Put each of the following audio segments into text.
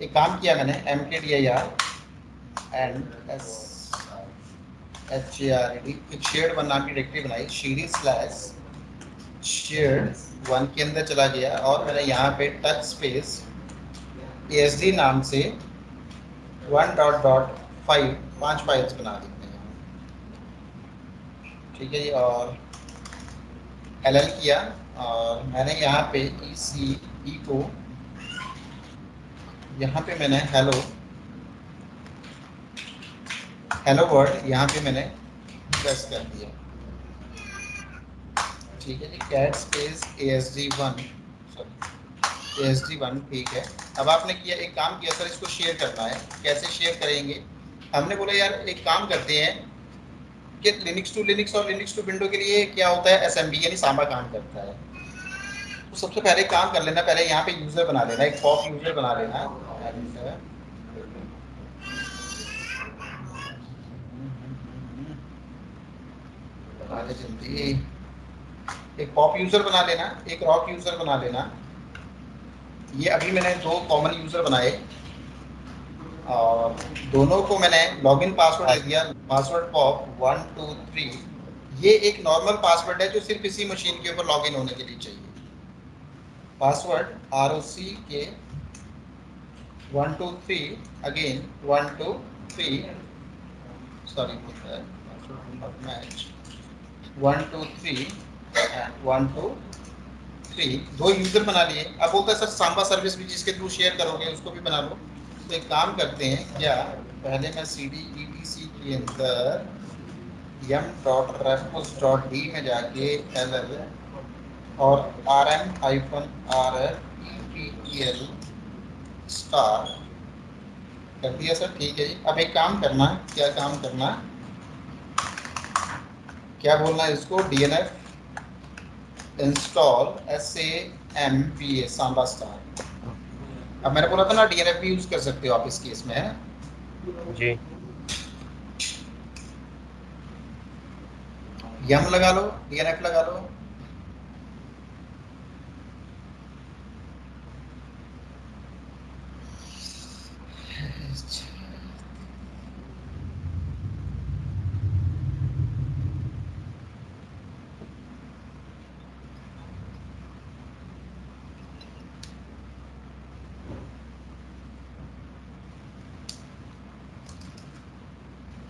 एक काम किया मैंने, mkdir एंड HARED एक शेयर्ड वन नाम की डायरेक्टरी बनाई, शेयर्ड वन के अंदर चला गया और मैंने यहाँ पे टच स्पेस ASD नाम से 1.5 5 फाइल्स बना देते हैं। ठीक है जी, और LL किया और मैंने यहाँ पे ECE को यहाँ पे मैंने हेलो वर्ल्ड यहाँ पे मैंने प्रेस कर दिया। ठीक है जी, cat space ASD1 sorry ASD1 ठीक है। अब आपने किया एक काम किया सर, इसको शेयर करना है, कैसे शेयर करेंगे? हमने बोला यार एक काम करते हैं कि लिनक्स टू लिनक्स और लिनक्स टू विंडो के लिए क्या होता है, SMB यानी सांबा काम करता है। तो सबसे पहले काम कर लेना, पहले यहाँ पे यूजर बना लेना, एक पॉप यूजर बना लेना जल्दी, एक पॉप यूजर बना लेना, एक रॉक यूजर बना लेना। ये अभी मैंने 2 कॉमन यूजर बनाए और दोनों को मैंने लॉगिन पासवर्ड दे दिया, पासवर्ड पॉप 1 2 3। ये एक नॉर्मल पासवर्ड है जो सिर्फ इसी मशीन के ऊपर लॉगिन होने के लिए चाहिए। पासवर्ड ROC के 1 2 3 again 1 2 3 sorry match 1 2 3 and 1 2 3 2 user बना लिए। अब बोलता है सर सांबा सर्विस भी जिसके थ्रू शेयर करोगे उसको भी बना लो। तो एक काम करते हैं क्या, पहले मैं CD ETC के अंदर yum.repos.d में जाके LL और rm-rf स्टार कर दिया सर। ठीक है जी, अब एक काम करना, क्या काम करना, क्या बोलना है इसको, DNF install SAMPA Samba star. अब मैंने बोला था ना DNF भी यूज कर सकते हो आप इस केस में, है जी। यम लगा लो, DNF लगा लो।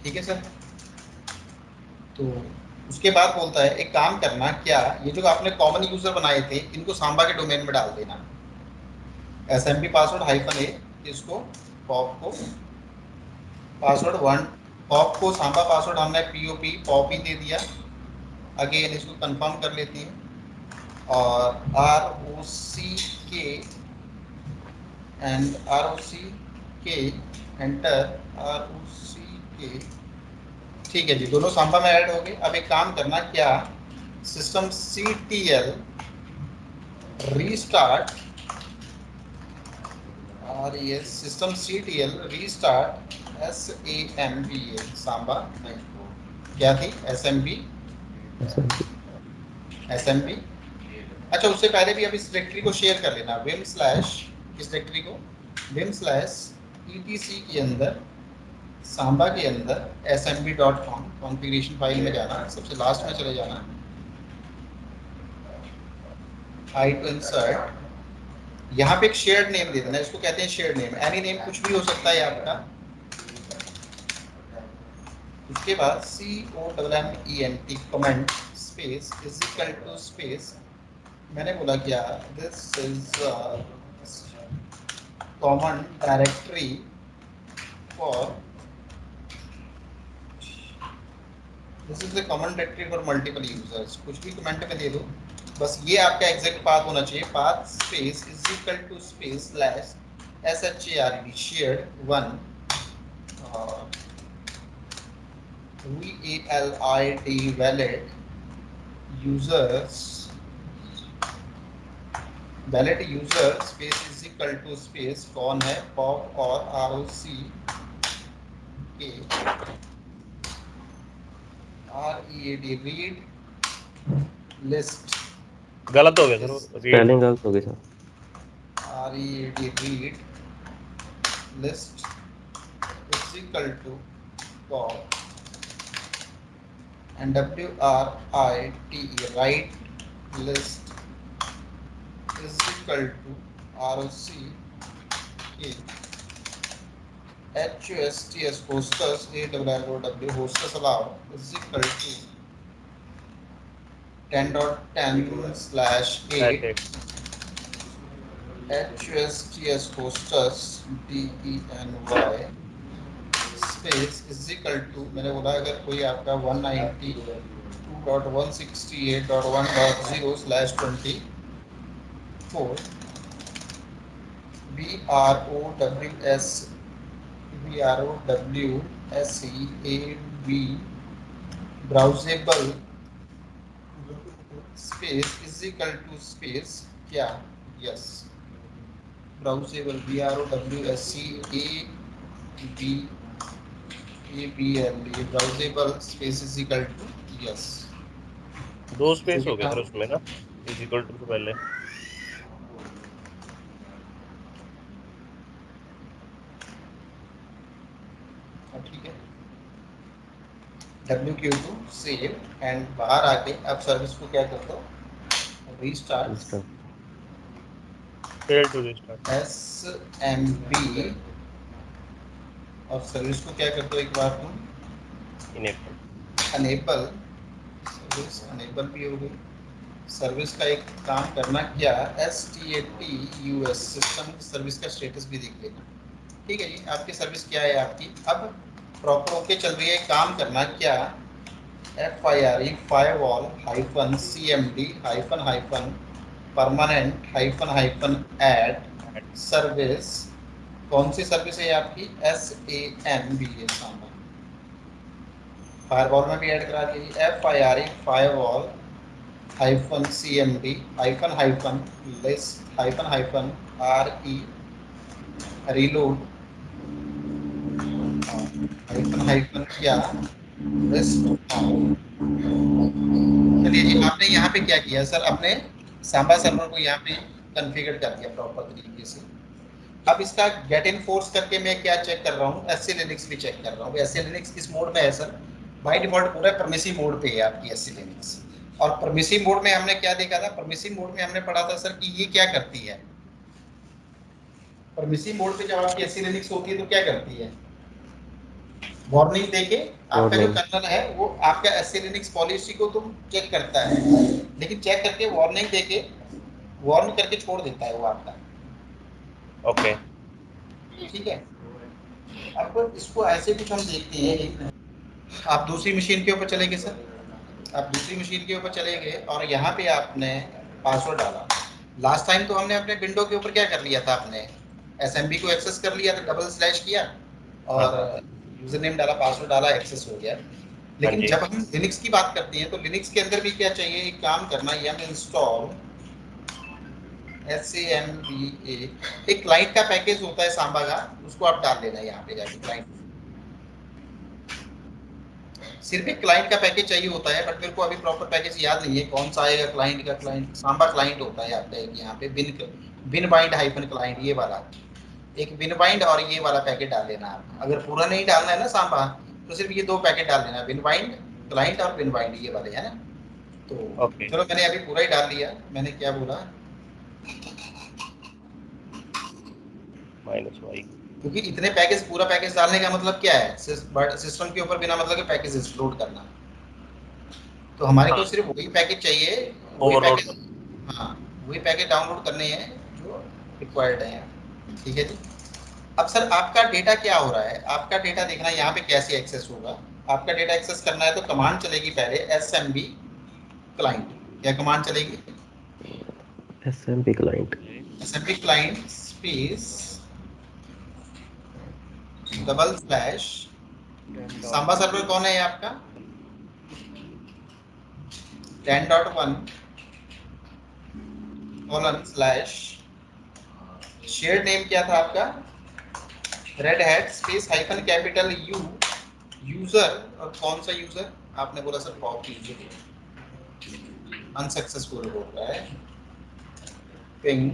ठीक है सर, तो उसके बाद बोलता है एक काम करना, क्या ये जो आपने कॉमन यूजर बनाए थे इनको सांबा के डोमेन में डाल देना, SMB पासवर्ड -a, इसको पॉप को पासवर्ड 1, पॉप को सांबा पासवर्ड हमने POP पॉप ही दे दिया। अगेन इसको कंफर्म कर लेते हैं और ROC के एंड ROC के एंटर ROC के। ठीक है जी, दोनों सांबा में ऐड हो गए। अब एक काम करना, क्या सिस्टम CTL रीस्टार्ट और ये system CTL restart SAMBA Samba नहीं, क्या थी SMB SMB। अच्छा उससे पहले भी अब इस डायरेक्टरी को शेयर कर लेना, विम स्लैश इस डायरेक्टरी को विम स्लैश ETC के अंदर सांबा के अंदर smb.com कॉन्फ़िगरेशन फाइल में जाना, सबसे लास्ट में चले जाना, I to इंसर्ट, यहाँ पे एक शेयर्ड नेम दे देना, इसको कहते हैं शेयर्ड नेम, एनी नेम कुछ भी हो सकता है आपका। उसके बाद COMMENT comment space is equal to space, मैंने बोला क्या, this is common directory for, this is the common directory for multiple users, कुछ भी कमेंट में दे दो, बस ये आपका एग्जैक्ट पाथ होना चाहिए, path space is equal to space slash SHARD shared one VALID valid users, valid user space is equal to space कौन है, पॉप और ROC के READ रीड लिस्ट, गलत हो गया सर, रीड स्पेलिंग गलत हो गई sir. READ read list is equal to pop and WRITE write list is equal to ROC HUSTS hostess ARROW hostess allow is equal to 10.10/8 HUSTS hostess DENY space is equal to मैंने बोला अगर कोई आपका 192.168.1.0/24 BROWSEAB browseable space is equal to space क्या yes browseable BROWSEABL browseable space is equal to yes दो space हो गया sir उसमें ना इज इक्वल टू से पहले ठीक है WQ2 सेव एंड बाहर आके आप सर्विस को क्या करते हो restart fail to restart SMB और सर्विस को क्या करते हो एक बार तुम अनेबल सर्विस अनेबल भी हो गई सर्विस का एक काम करना क्या STATUS सिस्टम सर्विस का स्टेटस भी देख लेना ठीक है जी आपकी सर्विस क्या है आपकी अब प्रॉपर ओके चल रही है काम करना क्या FIRE firewall -CMD -permanent -add service कौन सी सर्विस है आपकी SAMB है सामने फायरवॉल में भी ऐड करा दीजिए FIRE firewall -CMD -list -RE reload क्या चलिए जी आपने यहाँ पे क्या किया सर अपने सांबा सर्वर को यहाँ पे कॉन्फ़िगर कर दिया प्रॉपर तरीके से अब इसका गेट इन फोर्स करके मैं क्या चेक कर रहा हूँ SC लिनक्स भी चेक कर रहा हूँ SC लिनक्स किस मोड में है सर बाय डिफॉल्ट पूरा परमिसिव मोड पे है आपकी SC लिनक्स और परमिसिव मोड में हमने क्या देखा था परमिसिव मोड में हमने पढ़ा था सर कि ये क्या करती है परमिसिव मोड पे जब आपकी SC लिनक्स होती है तो क्या करती है वार्निंग देके आपका जो कर्नल है वो आपका SC लिनक्स पॉलिसी को तुम चेक करता है लेकिन चेक करके वार्निंग देके वार्न करके छोड़ देता है वो आपका ओके ठीक है अब इसको ऐसे कुछ हम देखते हैं आप दूसरी मशीन के ऊपर चले गए सर आप दूसरी मशीन के ऊपर चले गए और यहाँ पे आपने पासवर्ड डाला लास्ट टाइम तो हमने अपने विंडो के ऊपर क्या कर लिया था आपने SMB को एक्सेस कर लिया था डबल स्लैश किया और यूजर नेम डाला पासवर्ड डाला एक्सेस हो गया लेकिन जब हम लिनक्स की बात करते हैं तो लिनक्स के अंदर भी क्या चाहिए एक काम करना यम इंस्टॉल SAMBA एक क्लाइंट का पैकेज होता है सांबा का उसको आप डाल लेना यहाँ पे जाके क्लाइंट सिर्फ एक क्लाइंट का पैकेज चाहिए होता है बट मेरे को अभी प्रॉपर पैकेज याद नहीं है कौन सा आएगा क्लाइंट का क्लाइंट सांबा क्लाइंट होता है आपका एक यहाँ पे बिन बाइंड हाइफन क्लाइंट ये वाला एक बिन बाइंड और ये वाला पैकेट डाल लेना आप अगर पूरा नहीं डालना है ना सांबा तो सिर्फ ये दो पैकेट डाल देना बिन बाइंड क्लाइंट और बिन बाइंड ये वाले है ना तो चलो मैंने अभी पूरा ही डाल लिया मैंने क्या बोला -y क्योंकि इतने पैकेज पूरा पैकेज डालने का मतलब क्या है सिस्टम के ऊपर बिना मतलब के पैकेज इंस्टॉल करना तो हमारे को सिर्फ वही पैकेज चाहिए वही पैकेज हाँ वही पैकेज डाउनलोड करने हैं जो रिक्वायर्ड है ठीक है जी अब सर आपका डेटा क्या हो रहा है आपका डेटा देखना यहाँ पे कैसे एक्सेस होगा आपका डेटा एक्सेस करना है तो कमांड चलेगी पहले SMB क्लाइंट क्या कमांड चलेगी SMB client space double slash Samba server कौन है आपका 10.1 / शेयर नेम क्या था आपका red hat space hyphen capital U user और कौन सा यूजर आपने बोला सर पॉप यूजर अनसक्सेसफुल हो रहा है पिंग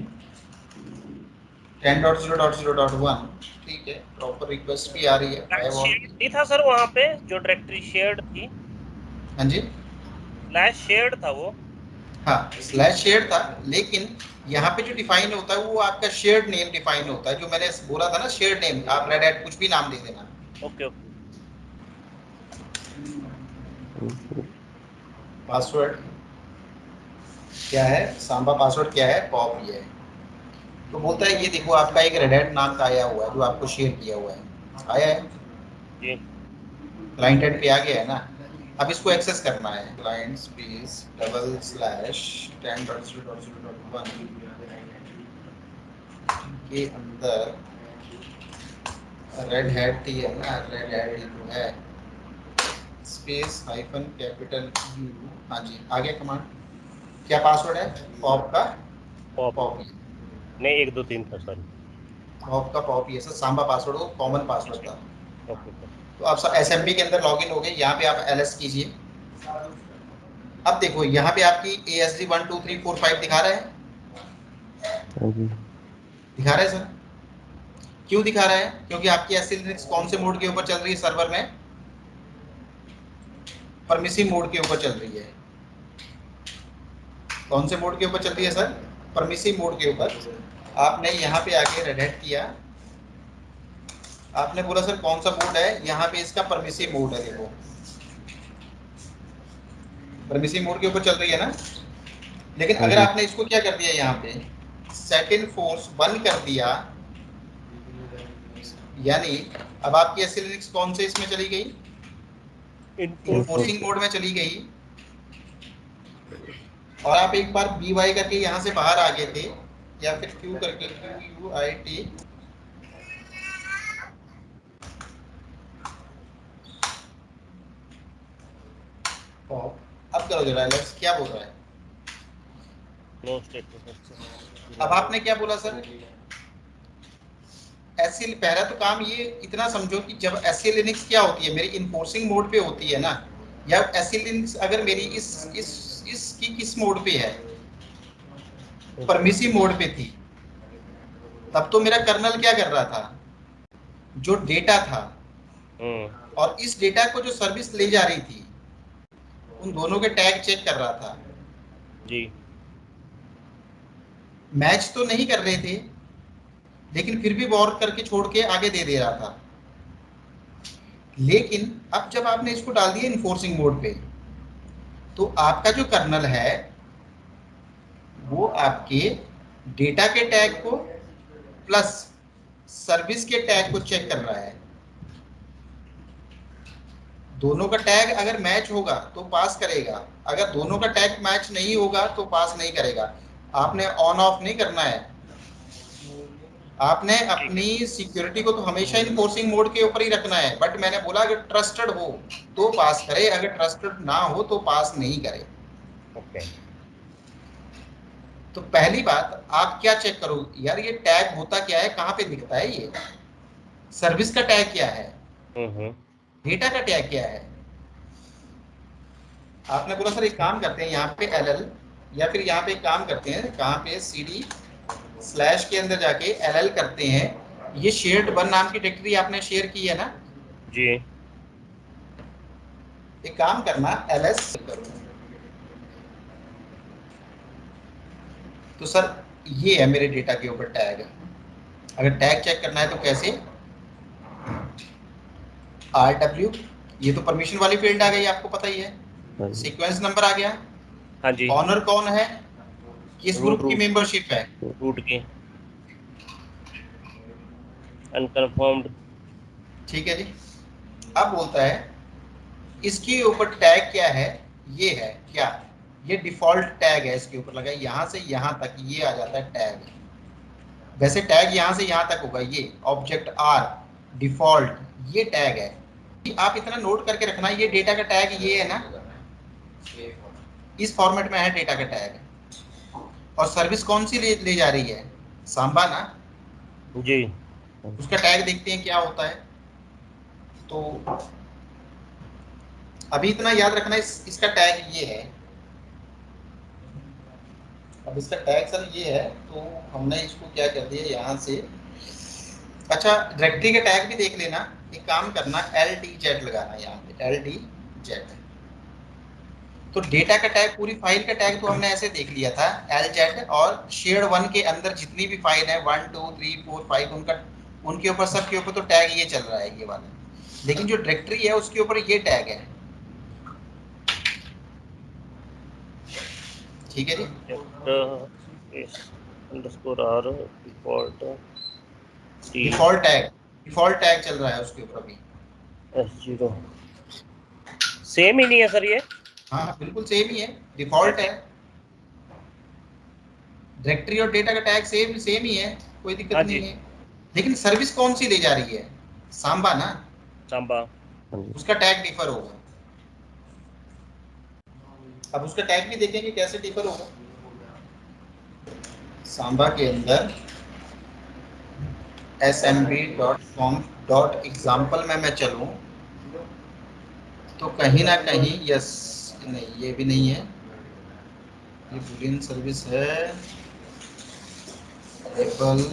10.0.0.1 ठीक है, प्रॉपर रिक्वेस्ट भी आ रही है फायरवॉल शेयर्ड की। नहीं था सर वहाँ पे जो डायरेक्टरी शेयर्ड थी, हाँ जी, स्लैश शेयर्ड था वो। हाँ स्लैश शेयर था, लेकिन यहाँ पे जो डिफाइन होता है वो आपका शेयर्ड नेम डिफाइन होता है, जो मैंने बोला था ना शेयर्ड नेम, आप रेड हैट कुछ भी नाम दे देना। Okay okay. पासवर्ड क्या है, सांबा पासवर्ड क्या है, पॉप ही है। तो बोलता है ये देखो आपका एक रेड हैट नाम का आया हुआ है जो आपको शेयर किया हुआ है, आया है, जी क्लाइंट एंड पे आ गया है ना। अब इसको एक्सेस करना है, क्लाइंट स्पेस डबल स्लैश 10.0.0.1 के अंदर रेड हैट ही है ना, रेड हैट ही तो है, स्पेस हाइफन कैपिटल यू। हाँ जी, आगे कमांड क्या पासवर्ड है, पॉप का पॉप पॉप, नहीं 1 2 3 था सर। पॉप का पॉप, ये सर सांबा पासवर्ड हो, कॉमन पासवर्ड था। Okay okay. तो आप सब एसएमपी के अंदर लॉगिन हो गए, यहाँ पे आप एलएस कीजिए। अब देखो यहाँ पे आपकी ASD 1 2 3 4 5 दिखा रहा है, हाँ जी। दिखा रहा है सर। क्यों दिखा रहा है, क्योंकि आपकी एससी लिनक्स कौन से मोड के ऊपर चल रही है सर्वर में, परमिसिव मोड के ऊपर चल रही है। कौन से मोड के ऊपर चल रही है सर, परमिसिव मोड के ऊपर। आपने यहाँ पे आके रेड हैट किया, आपने बोला सर कौन सा मोड है, यहाँ पे इसका परमिसिव मोड है, देखो परमिसिव मोड के ऊपर चल रही है ना। लेकिन हाँ अगर जी। आपने इसको क्या कर दिया, यहाँ पे सेट इन फोर्स 1 कर दिया, यानी अब आपकी एससी लिनक्स कौन से इसमें चली गई, इन्फोर्सिंग मोड में चली गई। और आप एक बार BY करके यहाँ से बाहर आ गए थे, या फिर Q करके QUIT, अब करो जरा एलेक्स क्या बोल रहा है। No status. अब आपने क्या बोला सर, एससी, पहला तो काम ये इतना समझो कि जब एससी लिनक्स क्या होती है, मेरी इन्फोर्सिंग मोड पे होती है ना, या एससी लिनक्स अगर मेरी इसकी किस मोड पे है, परमिसिव मोड पे थी, तब तो मेरा कर्नल क्या कर रहा था, जो डेटा था और इस डेटा को जो सर्विस ले जा रही थी, उन दोनों के टैग चेक कर रहा था। जी मैच तो नहीं कर रहे थे, लेकिन फिर भी वॉर करके छोड़ के आगे दे दे रहा था। लेकिन अब जब आपने इसको डाल दिया इन्फोर्सिंग मोड पे, तो आपका जो कर्नल है वो आपके डेटा के टैग को प्लस सर्विस के टैग को चेक कर रहा है। दोनों का टैग अगर मैच होगा तो पास करेगा, अगर दोनों का टैग मैच नहीं होगा तो पास नहीं करेगा। आपने ऑन ऑफ नहीं करना है, आपने अपनी सिक्योरिटी को तो हमेशा इन्फोर्सिंग मोड के ऊपर ही रखना है। बट मैंने बोला अगर ट्रस्टेड हो तो पास करे, अगर ट्रस्टेड ना हो तो पास नहीं करे। ओके। तो पहली बात आप क्या चेक करो यार, ये टैग होता क्या है, कहाँ पे दिखता है, ये सर्विस का टैग क्या है, डेटा का टैग क्या है। आपने बोला सर एक काम करते हैं, यहाँ पे LL, या फिर यहाँ पे एक काम करते हैं, कहाँ पे CD स्लैश के अंदर जाके LL करते हैं। ये शेयर्ड 1 नाम की डायरेक्टरी आपने शेयर की है ना, जी एक काम करना LS करो। तो सर ये है मेरे डेटा के ऊपर टैग, अगर टैग चेक करना है तो कैसे, RW, ये तो परमिशन वाली फील्ड आ गई, आपको पता ही है। हाँ जी। सीक्वेंस नंबर आ गया, हाँ जी। ऑनर कौन है, किस रूट ग्रुप की मेंबरशिप है, रूट की अनकन्फर्म्ड। ठीक है जी। अब बोलता है इसके ऊपर टैग क्या है, ये है क्या, ये डिफॉल्ट टैग है, इसके ऊपर लगा यहाँ से यहाँ तक ये आ जाता है टैग। वैसे टैग यहाँ से यहाँ तक होगा, ये ऑब्जेक्ट R डिफॉल्ट ये टैग है। आप इतना नोट करके रखना, ये डेटा का टैग ये है ना, इस फॉर्मेट में है डेटा का टैग। और सर्विस कौन सी ले जा रही है, सांबा ना, जी उसका टैग देखते हैं क्या होता है। तो अभी इतना याद रखना, इसका टैग ये है, अब इसका टैग सर ये है, तो हमने इसको क्या कर दिया यहाँ से। अच्छा, डायरेक्टरी का टैग भी देख लेना। एक काम करना, LDZ लगाना यहाँ पे, LDZ। तो डेटा का टैग, पूरी फाइल का टैग तो हमने ऐसे देख लिया था, LZ, और शेयर 1 के अंदर जितनी भी फाइल है 1 2 3 4 5 उनका, उनके ऊपर, सबके ऊपर तो टैग ये चल रहा है, ये वाला। लेकिन जो डायरेक्टरी है उसके ऊपर ये टैग है। ठीक है जी। Underscore R default T default tag चल रहा है उसके ऊपर अभी। S0 सेम ही नहीं है सर ये? हाँ बिल्कुल सेम ही है, डिफॉल्ट है। डायरेक्टरी और डेटा का टैग सेम ही है, कोई दिक्कत हाँ नहीं जी। है। लेकिन सर्विस कौन सी ले जा रही है? सांबा ना, सांबा। हाँ जी। उसका टैग डिफर होगा। अब उसका टैग भी देखेंगे कैसे डिफर होगा। सांबा के अंदर smb.conf.example में मैं चलूं तो कहीं ना कहीं, यस, नहीं ये भी नहीं है, ये बूलियन सर्विस है। एबल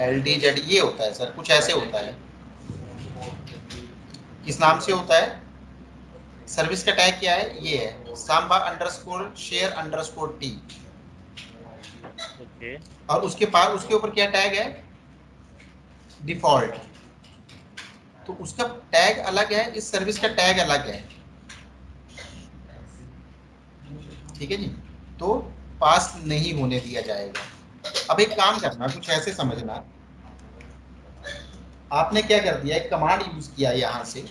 LDZ ये होता है सर, कुछ ऐसे होता है। किस नाम से होता है? सर्विस का टैग क्या है? ये है, Samba underscore share underscore T. Okay. और उसके पास, उसके ऊपर क्या टैग है? डिफॉल्ट। तो उसका टैग अलग है, इस सर्विस का टैग अलग है। ठीक है जी। तो पास नहीं होने दिया जाएगा। अब एक काम करना, कुछ ऐसे समझना, आपने क्या कर दिया, एक कमांड यूज किया यहाँ से।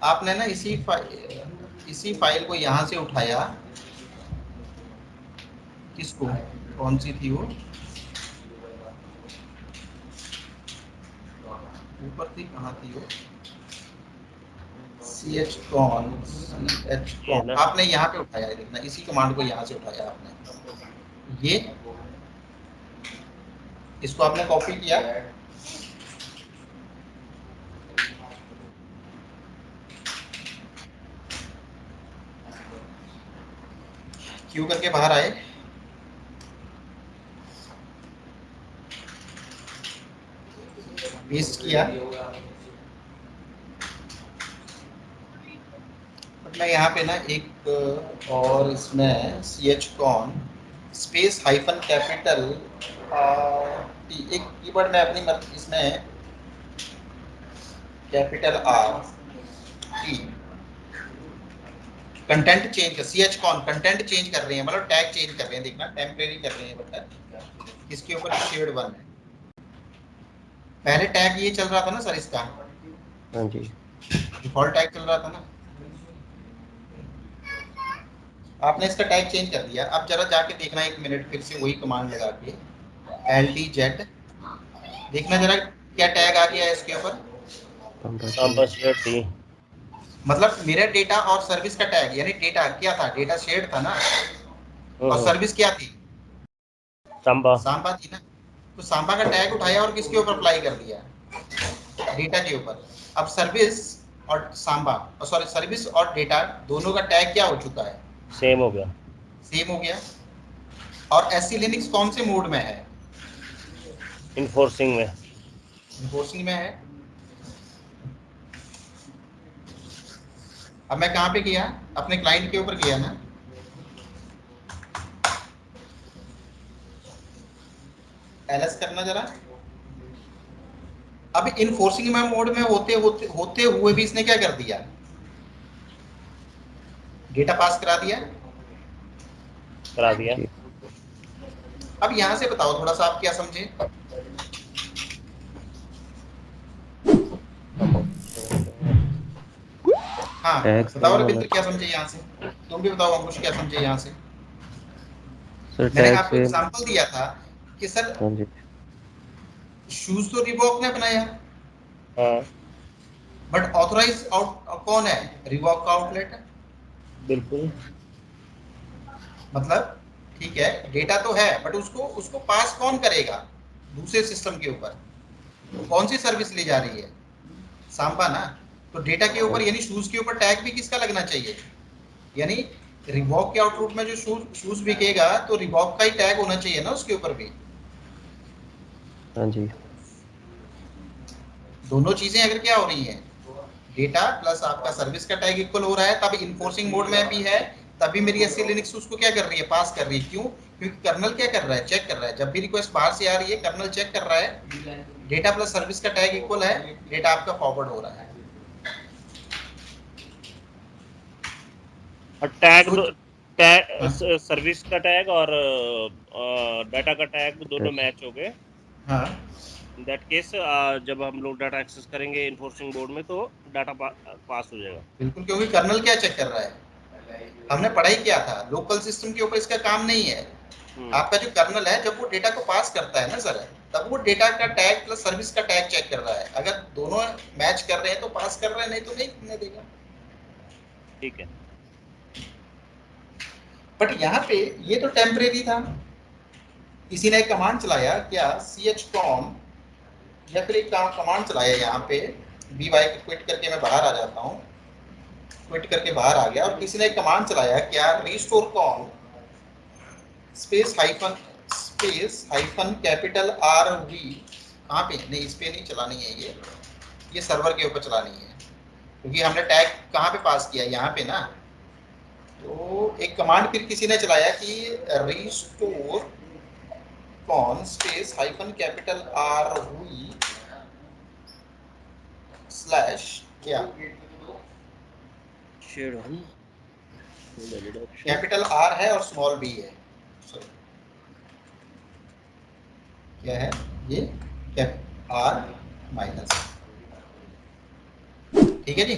आपने ना इसी फाइल को यहाँ से उठाया। किसको, कौन सी थी वो, ऊपर थी, कहाँ थी वो, chcon, ये ना। आपने यहाँ पे उठाया है, देखना इसी कमांड को यहाँ से उठाया आपने। ये इसको आपने कॉपी किया, क्यू करके बाहर आए, पेस्ट किया। मैं यहाँ पे ना एक और इसमें chcon स्पेस हाइफन कैपिटल, एक कीवर्ड में अपनी इसमें capital R T, content change कर, chcon कंटेंट चेंज कर रहे हैं, मतलब टैग चेंज कर रहे हैं, देखना टेम्परेरी कर रहे हैं, बता इसके ऊपर शेड 1 है। पहले टैग ये चल रहा था ना सर इसका, हाँ जी। डिफॉल्ट टैग चल रहा था ना, आपने इसका टैग चेंज कर दिया। अब जरा जाके देखना 1 मिनट, फिर से वही कमांड लगा के LDZ, देखना जरा क्या टैग आ गया है इसके ऊपर। Samba share T. मतलब मेरा डेटा और सर्विस का टैग, यानी डेटा क्या था, डेटा शेयर्ड था ना, और सर्विस क्या थी, सांबा। सांबा थी ना। तो सांबा का टैग उठाया और किसके ऊपर अप्लाई कर दिया, डेटा के ऊपर। अब सर्विस और सांबा, सॉरी सर्विस और डेटा दोनों का टैग क्या हो चुका है, सेम हो गया। सेम हो गया। और SC लिनक्स कौन से मोड में है, इन्फोर्सिंग में। इन्फोर्सिंग में है। अब मैं कहाँ पे गया, अपने क्लाइंट के ऊपर गया ना, LS करना जरा। अब इन्फोर्सिंग में मोड में होते हुए भी इसने क्या कर दिया, डेटा पास करा दिया। करा दिया। अब यहां से बताओ थोड़ा सा आप क्या समझे। हाँ टैग बताओ सेम होना रविंद्र, क्या समझे यहाँ से, तुम भी बताओ अंकुश क्या समझे यहाँ से। सर, मैंने टैग आपको सेम। एग्जांपल दिया था कि सर हाँ जी। शूज तो रिबॉक ने बनाया, हाँ बट ऑथराइज आउट कौन है, रिबॉक का आउटलेट है। बिल्कुल। मतलब ठीक है, डेटा तो है, बट उसको उसको पास कौन करेगा, दूसरे सिस्टम के ऊपर। कौन सी सर्विस ली जा रही है, सांबा ना। तो डेटा के ऊपर यानी शूज के ऊपर टैग भी किसका लगना चाहिए, यानी रिबॉक के आउटपुट में जो शूज बिकेगा तो रिबॉक का ही टैग होना चाहिए ना उसके ऊपर भी। हाँ जी। दोनों चीजें अगर क्या हो रही हैं, डेटा प्लस आपका सर्विस का टैग इक्वल हो रहा है, तब इन्फोर्सिंग मोड में भी है, तभी मेरी एससी लिनक्स उसको क्या कर रही है, पास कर रही है। क्यों? क्योंकि कर्नल क्या कर रहा है, चेक कर रहा है। जब भी रिक्वेस्ट बाहर से आ रही है कर्नल चेक कर रहा है डेटा प्लस सर्विस का टैग इक्वल है, डेटा आपका फॉरवर्ड हो रहा है। और टैग तो टैग हाँ सर्विस का टैग और डाटा का टैग दोनों Yes. मैच हो गए। हाँ दैट केस जब हम लोग डाटा एक्सेस करेंगे इन्फोर्सिंग बोर्ड में तो डाटा पास हो जाएगा। बिल्कुल, क्योंकि कर्नल क्या चेक कर रहा है, हमने पढ़ाई किया था लोकल सिस्टम के ऊपर इसका काम नहीं है। आपका जो कर्नल है जब वो डेटा को पास करता है ना सर, तब वो डेटा का टैग प्लस सर्विस का टैग चेक कर रहा है। अगर दोनों मैच कर रहे हैं तो पास कर रहे हैं, नहीं तो नहीं करने देगा। ठीक है। बट यहाँ पे ये तो टेम्परेरी था, किसी ने एक कमांड चलाया क्या chcon, या फिर एक कमांड चलाया यहाँ पे by को क्विट करके मैं बाहर आ जाता हूँ, क्विट करके बाहर आ गया, और किसी ने एक कमांड चलाया क्या restore con space hyphen capital RV। कहाँ पे? नहीं, इस पे नहीं चलानी है, ये सर्वर के ऊपर चलानी है, क्योंकि हमने टैग कहाँ पे पास किया, यहाँ पे ना। तो एक कमांड फिर किसी ने चलाया कि restore con space hyphen capital RV slash क्या, कैपिटल R है और स्मॉल b है। Sorry, क्या है ये, कैप R माइनस, ठीक है जी।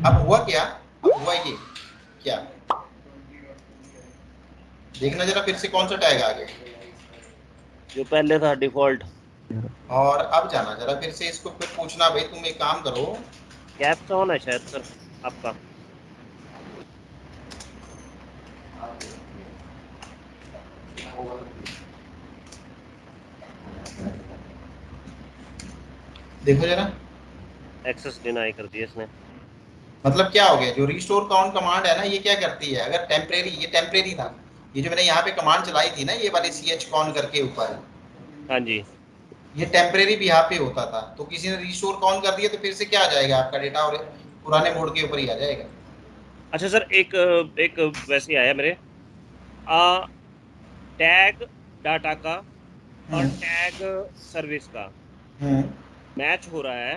अब हुआ क्या, अब हुआ ये क्या, देखना जरा फिर से कौन सा टैग आ गया, जो पहले था डिफॉल्ट। और अब जाना जरा फिर से इसको, फिर पूछना भाई तुम एक काम करो, कैप्चा होना है शायद सर आपका। देखो जरा, एक्सेस डिनाई कर दिया इसने। मतलब क्या हो गया, जो रिस्टोर काउंट कमांड है ना, ये क्या करती है, अगर टेम्परेरी, ये टेम्परेरी था, ये जो मैंने यहाँ पे कमांड चलाई थी ना, ये वाली chcon करके ऊपर, हाँ जी। ये टेम्परेरी भी यहाँ पे होता था, तो किसी ने रिस्टोर काउंट कर दिया तो फिर से क्या आ जाएगा, आपका डेटा और पुराने मोड के ऊपर ही आ जाएगा। अच्छा सर, एक एक वैसे आया मेरे टैग डाटा का और टैग सर्विस का मैच हो रहा है,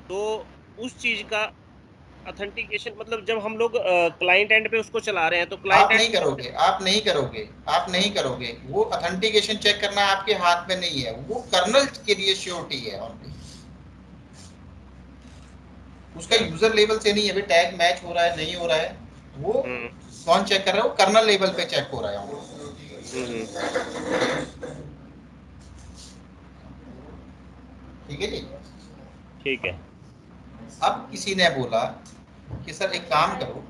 तो उस चीज का ऑथेंटिकेशन, मतलब जब हम लोग क्लाइंट एंड पे उसको चला रहे हैं तो क्लाइंट आप एंड नहीं करोगे, आप नहीं करोगे, वो ऑथेंटिकेशन चेक करना आपके हाथ में नहीं है, वो कर्नल के लिए श्योरिटी है ओनली, उसका यूजर लेवल से नहीं है भाई टैग मैच हो रहा है नहीं हो रहा है, वो कौन चेक कर रहा है, वो कर्नल लेवल पे चेक हो रहा है। ठीक है जी। ठीक है। अब किसी ने बोला कि सर एक काम करो,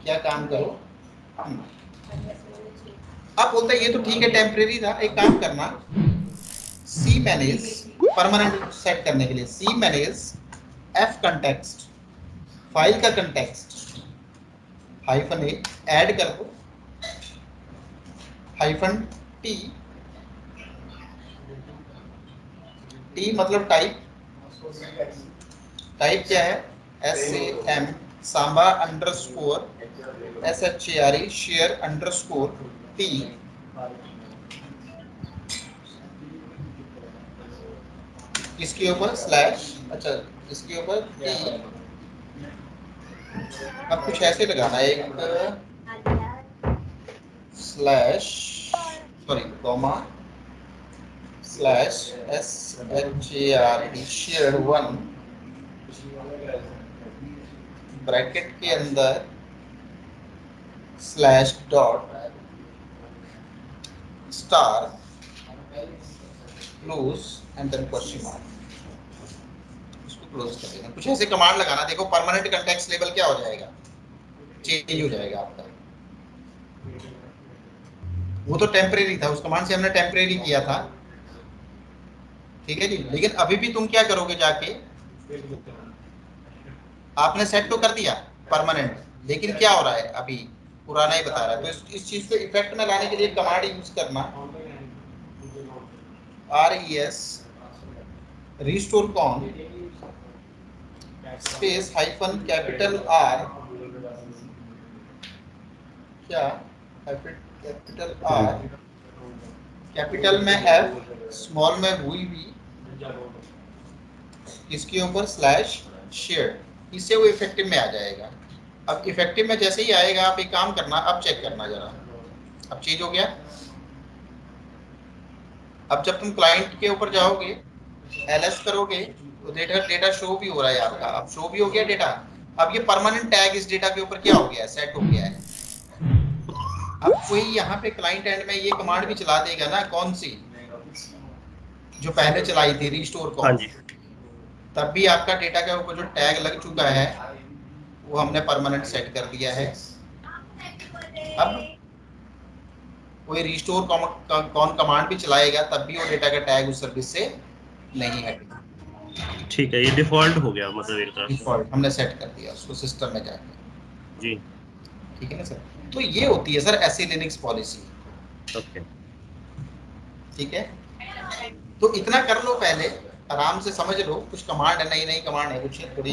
क्या काम करो, अब बोलता है ये तो ठीक है टेम्परेरी था, एक काम करना सी मैनेज परमानेंट सेट करने के लिए सी मैनेज एफ कंटेक्स्ट, फाइल का कंटेक्स्ट हाइफन ए ऐड कर दो, हाइफन टी, टी मतलब टाइप, टाइप क्या है, SAM Samba underscore SHARE share underscore T, इसके ऊपर स्लैश, अच्छा इसके ऊपर टी, अब कुछ ऐसे लगाना है, एक slash sorry comma slash SHARE share 1 bracket के अंदर slash dot star close and then question mark, इसको क्लोज कर देना। कुछ ऐसे कमांड लगाना, देखो परमानेंट कंटेक्स्ट लेवल क्या हो जाएगा, चेंज हो जाएगा आपका। वो तो टेम्परेरी था, उस कमांड से हमने टेम्परेरी किया था, ठीक है जी। लेकिन अभी भी तुम क्या करोगे, जाके आपने सेट तो कर दिया, परमानेंट, लेकिन क्या हो रहा है अभी पुराना ही बता रहा है। तो इस चीज को इफेक्ट में लाने के लिए कमांड यूज करना res restore con space hyphen capital R, क्या कैपिटल R, कैपिटल में F, स्मॉल में V, इसके ऊपर स्लैश शेयर, इससे वो इफेक्टिव में आ जाएगा। अब इफेक्टिव में जैसे ही आएगा आप एक काम करना, अब चेक करना जरा, अब चेंज हो गया। अब जब तुम क्लाइंट के ऊपर जाओगे ls करोगे तो डेटा शो भी हो रहा है आपका, अब शो भी हो गया डेटा। अब ये परमानेंट टैग इस डेटा के ऊपर क्या हो गया है, सेट हो गया है। अब कोई यहाँ पे क्लाइंट एंड में ये कमांड भी चला देगा ना, कौन सी जो पहले चलाई थी रिस्टोर हाँ कॉन, जी। तब भी आपका डेटा के ऊपर जो टैग लग चुका है वो हमने परमानेंट सेट कर दिया है। अब कोई रिस्टोर कॉन कमांड भी चलाएगा तब भी वो डेटा का टैग उस सर्विस से नहीं हटेगा। ठीक है, ये डिफॉल्ट हो गया मतलब एक तरह से। डिफॉल्ट हमने सेट कर दिया उसको सिस्टम में जाके। जी। ठीक है ना सर, तो ये होती है सर ऐसी लिनक्स पॉलिसी। ओके। ठीक है, तो इतना कर लो पहले, आराम से समझ लो, कुछ कमांड है, नई नई कमांड है, कुछ थोड़ी